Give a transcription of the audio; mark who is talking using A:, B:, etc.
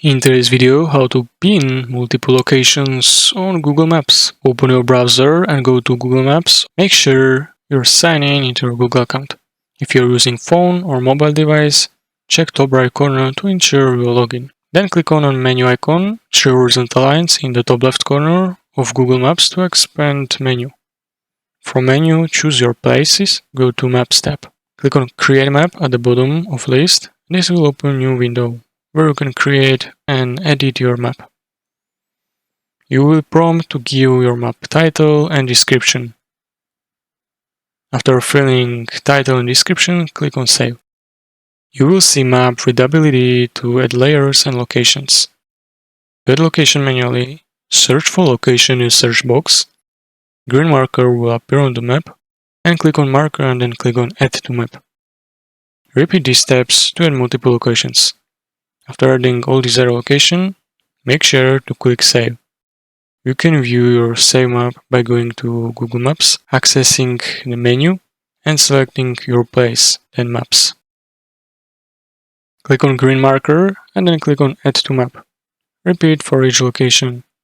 A: In today's video, how to pin multiple locations on Google Maps. Open your browser and go to Google Maps. Make sure you're signing into your Google account. If you're using phone or mobile device, check top right corner to ensure you're logged in. Then click on menu icon, 3 horizontal lines in the top left corner of Google Maps to expand menu. From menu, choose your places, go to Maps tab. Click on Create Map at the bottom of list. This will open a new window where you can create and edit your map. You will prompt to give your map title and description. After filling title and description, click on Save. You will see map with the ability to add layers and locations. To add location manually, search for location in search box. Green marker will appear on the map, and click on marker and then click on Add to Map. Repeat these steps to add multiple locations. After adding all desired locations, make sure to click Save. You can view your save map by going to Google Maps, accessing the menu, and selecting your place, then Maps. Click on green marker and then click on Add to Map. Repeat for each location.